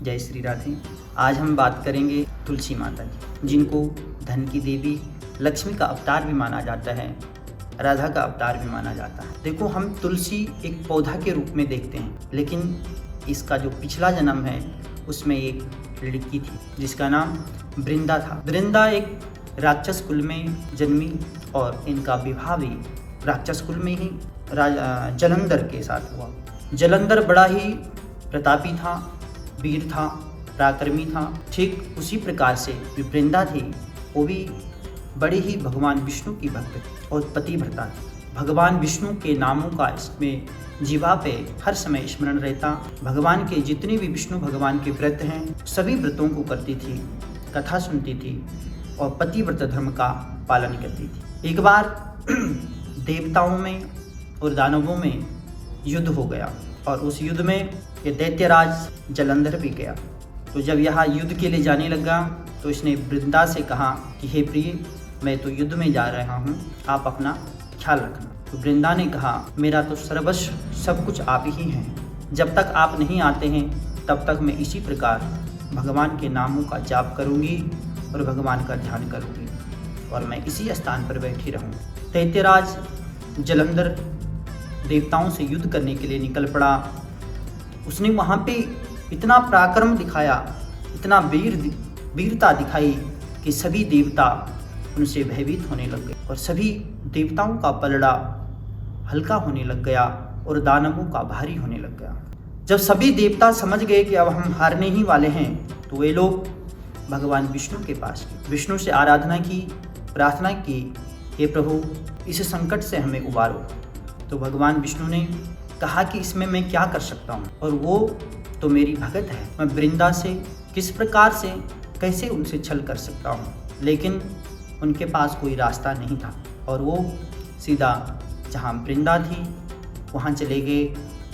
जय श्री राधे। आज हम बात करेंगे तुलसी माता की, जिनको धन की देवी, लक्ष्मी का अवतार भी माना जाता है, राधा का अवतार भी माना जाता है। देखो, हम तुलसी एक पौधा के रूप में देखते हैं, लेकिन इसका जो पिछला जन्म है उसमें एक लड़की थी जिसका नाम वृंदा था। वृंदा एक राक्षस कुल में जन्मी और इनका विवाह भी राक्षस कुल में ही जलंधर के साथ हुआ। जलंधर बड़ा ही प्रतापी था, वीर था, पराक्रमी था। ठीक उसी प्रकार से जो वृंदा थी वो भी बड़ी ही भगवान विष्णु की भक्त और पतिव्रता थी। भगवान विष्णु के नामों का इसमें जीवा पे हर समय स्मरण रहता। भगवान के जितने भी विष्णु भगवान के व्रत हैं सभी व्रतों को करती थी, कथा सुनती थी और पतिव्रत धर्म का पालन करती थी। एक बार देवताओं में और दानवों में युद्ध हो गया और उस युद्ध में ये दैत्यराज जलंधर भी गया। तो जब यहाँ युद्ध के लिए जाने लगा तो इसने वृंदा से कहा कि हे प्रिय, मैं तो युद्ध में जा रहा हूँ, आप अपना ख्याल रखना। तो वृंदा ने कहा, मेरा तो सर्वस्व सब कुछ आप ही हैं, जब तक आप नहीं आते हैं तब तक मैं इसी प्रकार भगवान के नामों का जाप करूँगी और भगवान का ध्यान करूँगी और मैं इसी स्थान पर बैठी रहूँ। दैत्यराज जलंधर देवताओं से युद्ध करने के लिए निकल पड़ा। उसने वहाँ पे इतना पराक्रम दिखाया, इतना वीरता दिखाई कि सभी देवता उनसे भयभीत होने लग गए और सभी देवताओं का पलड़ा हल्का होने लग गया और दानवों का भारी होने लग गया। जब सभी देवता समझ गए कि अब हम हारने ही वाले हैं तो वे लोग भगवान विष्णु के पास गए, विष्णु से आराधना की, प्रार्थना की, हे प्रभु इस संकट से हमें उबारो। तो भगवान विष्णु ने कहा कि इसमें मैं क्या कर सकता हूँ, और वो तो मेरी भगत है, मैं वृंदा से किस प्रकार से कैसे उनसे छल कर सकता हूँ। लेकिन उनके पास कोई रास्ता नहीं था और वो सीधा जहाँ वृंदा थी वहाँ चले गए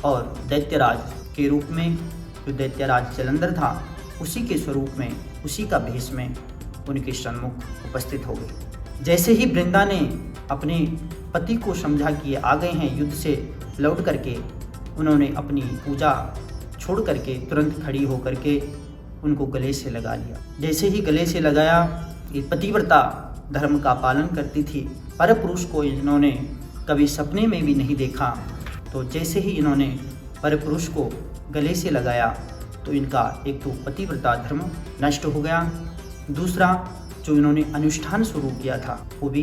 और दैत्यराज के रूप में, जो दैत्यराज जलंधर था उसी के स्वरूप में, उसी का भेष में उनके सन्मुख उपस्थित हो गए। जैसे ही वृंदा ने अपने पति को समझा कि ये आ गए हैं युद्ध से लौट करके, उन्होंने अपनी पूजा छोड़ करके तुरंत खड़ी होकर के उनको गले से लगा लिया। जैसे ही गले से लगाया, ये पतिव्रता धर्म का पालन करती थी, पर पुरुष को इन्होंने कभी सपने में भी नहीं देखा। तो जैसे ही इन्होंने पर पुरुष को गले से लगाया तो इनका एक तो पतिव्रता धर्म नष्ट हो गया, दूसरा जो इन्होंने अनुष्ठान शुरू किया था वो भी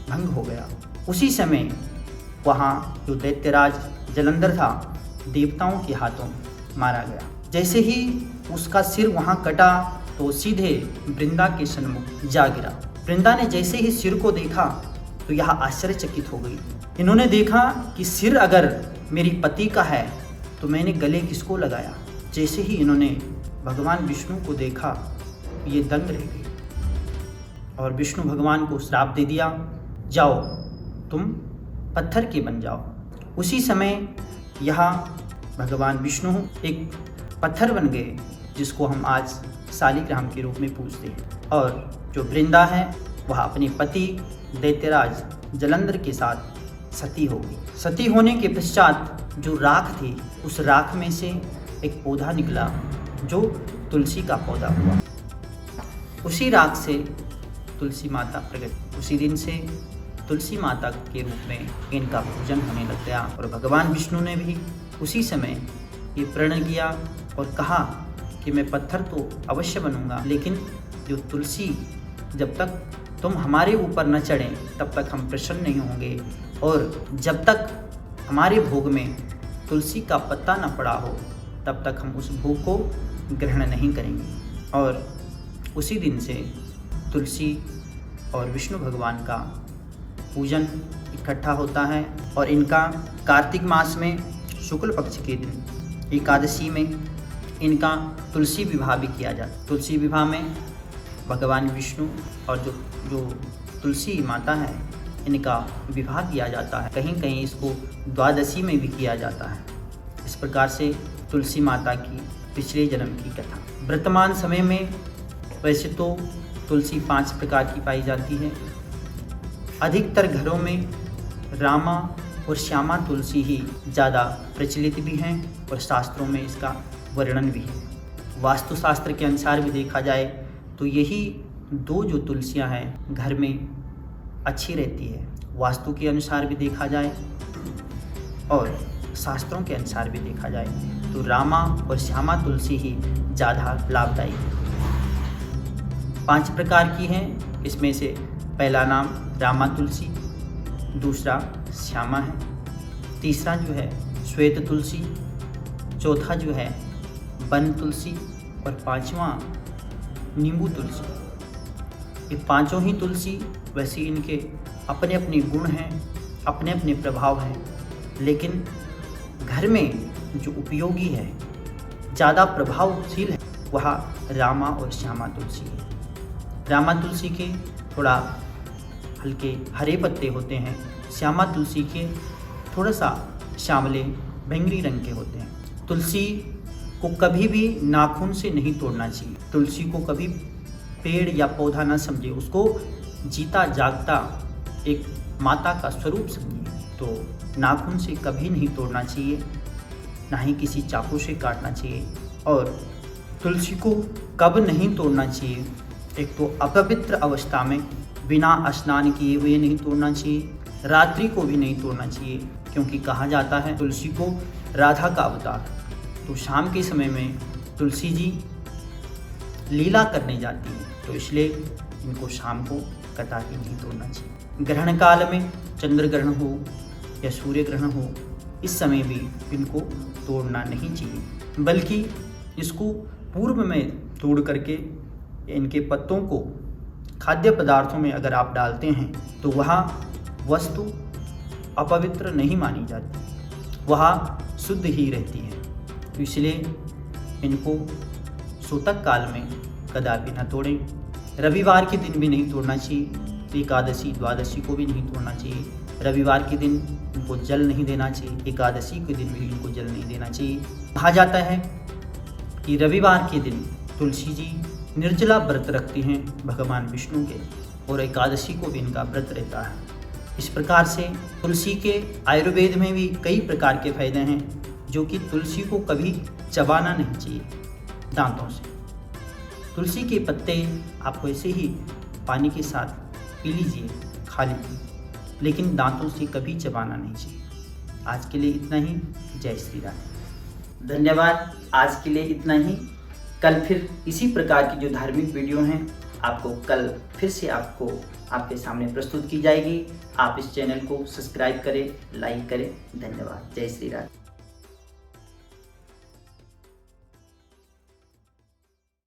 भंग हो गया। उसी समय वहाँ जो दैत्यराज जलंधर था देवताओं के हाथों मारा गया। जैसे ही उसका सिर वहाँ कटा तो सीधे वृंदा के सन्मुख जा गिरा। वृंदा ने जैसे ही सिर को देखा तो यह आश्चर्यचकित हो गई। इन्होंने देखा कि सिर अगर मेरी पति का है तो मैंने गले किसको लगाया। जैसे ही इन्होंने भगवान विष्णु को देखा ये दंग रह गई और विष्णु भगवान को श्राप दे दिया, जाओ तुम पत्थर के बन जाओ। उसी समय यहाँ भगवान विष्णु एक पत्थर बन गए जिसको हम आज शालिग्राम के रूप में पूजते हैं। और जो वृंदा है वह अपने पति दैत्यराज जलंधर के साथ सती हो गई। सती होने के पश्चात जो राख थी उस राख में से एक पौधा निकला जो तुलसी का पौधा हुआ। उसी राख से तुलसी माता प्रकट। उसी दिन से तुलसी माता के रूप में इनका पूजन होने लग गया और भगवान विष्णु ने भी उसी समय ये प्रण किया और कहा कि मैं पत्थर तो अवश्य बनूंगा, लेकिन जो तुलसी, जब तक तुम हमारे ऊपर न चढ़ें तब तक हम प्रसन्न नहीं होंगे और जब तक हमारे भोग में तुलसी का पत्ता न पड़ा हो तब तक हम उस भोग को ग्रहण नहीं करेंगे। और उसी दिन से तुलसी और विष्णु भगवान का पूजन इकट्ठा होता है और इनका कार्तिक मास में शुक्ल पक्ष के दिन एकादशी में इनका तुलसी विवाह भी किया जाता है। तुलसी विवाह में भगवान विष्णु और जो तुलसी माता है इनका विवाह किया जाता है। कहीं कहीं इसको द्वादशी में भी किया जाता है। इस प्रकार से तुलसी माता की पिछले जन्म की कथा। वर्तमान समय में वैसे तो तुलसी 5 प्रकार की पाई जाती है। अधिकतर घरों में रामा और श्यामा तुलसी ही ज़्यादा प्रचलित भी हैं और शास्त्रों में इसका वर्णन भी है। वास्तुशास्त्र के अनुसार भी देखा जाए तो यही दो जो तुलसियां हैं घर में अच्छी रहती है। वास्तु के अनुसार भी देखा जाए और शास्त्रों के अनुसार भी देखा जाए तो रामा और श्यामा तुलसी ही ज़्यादा लाभदायी है। 5 प्रकार की हैं, इसमें से पहला नाम रामा तुलसी, दूसरा श्यामा है, तीसरा जो है श्वेत तुलसी, चौथा जो है वन तुलसी और 5वां नींबू तुलसी। ये 5 ही तुलसी वैसे इनके अपने अपने गुण हैं, अपने अपने प्रभाव हैं, लेकिन घर में जो उपयोगी है, ज़्यादा प्रभावशील है, वह रामा और श्यामा तुलसी है। रामा तुलसी के थोड़ा हल्के हरे पत्ते होते हैं, श्यामा तुलसी के थोड़ा सा श्यामले बैंगनी रंग के होते हैं। तुलसी को कभी भी नाखून से नहीं तोड़ना चाहिए। तुलसी को कभी पेड़ या पौधा ना समझे, उसको जीता जागता एक माता का स्वरूप समझिए। तो नाखून से कभी नहीं तोड़ना चाहिए, ना ही किसी चाकू से काटना चाहिए। और तुलसी को कब नहीं तोड़ना चाहिए, एक तो अपवित्र अवस्था में बिना स्नान किए हुए नहीं तोड़ना चाहिए, रात्रि को भी नहीं तोड़ना चाहिए, क्योंकि कहा जाता है तुलसी को राधा का अवतार। तो शाम के समय में तुलसी जी लीला करने जाती है, तो इसलिए इनको शाम को कदापि नहीं तोड़ना चाहिए। ग्रहण काल में चंद्र ग्रहण हो या सूर्य ग्रहण हो, इस समय भी इनको तोड़ना नहीं चाहिए, बल्कि इसको पूर्व में तोड़ करके इनके पत्तों को खाद्य पदार्थों में अगर आप डालते हैं तो वह वस्तु अपवित्र नहीं मानी जाती, वह शुद्ध ही रहती है। तो इसलिए इनको सूतक काल में कदापि न तोड़ें। रविवार के दिन भी नहीं तोड़ना चाहिए, एकादशी द्वादशी को भी नहीं तोड़ना चाहिए। रविवार के दिन इनको जल नहीं देना चाहिए, एकादशी के दिन भी इनको जल नहीं देना चाहिए। कहा जाता है कि रविवार के दिन तुलसी जी निर्जला व्रत रखती हैं भगवान विष्णु के, और एकादशी को भी इनका व्रत रहता है। इस प्रकार से तुलसी के आयुर्वेद में भी कई प्रकार के फायदे हैं, जो कि तुलसी को कभी चबाना नहीं चाहिए दांतों से। तुलसी के पत्ते आप ऐसे ही पानी के साथ पी लीजिए, खा लीजिए, लेकिन दांतों से कभी चबाना नहीं चाहिए। आज के लिए इतना ही। जय श्री राम। धन्यवाद। आज के लिए इतना ही। कल फिर इसी प्रकार की जो धार्मिक वीडियो हैं आपको कल फिर से आपके सामने प्रस्तुत की जाएगी। आप इस चैनल को सब्सक्राइब करें, लाइक करें। धन्यवाद। जय श्री राम।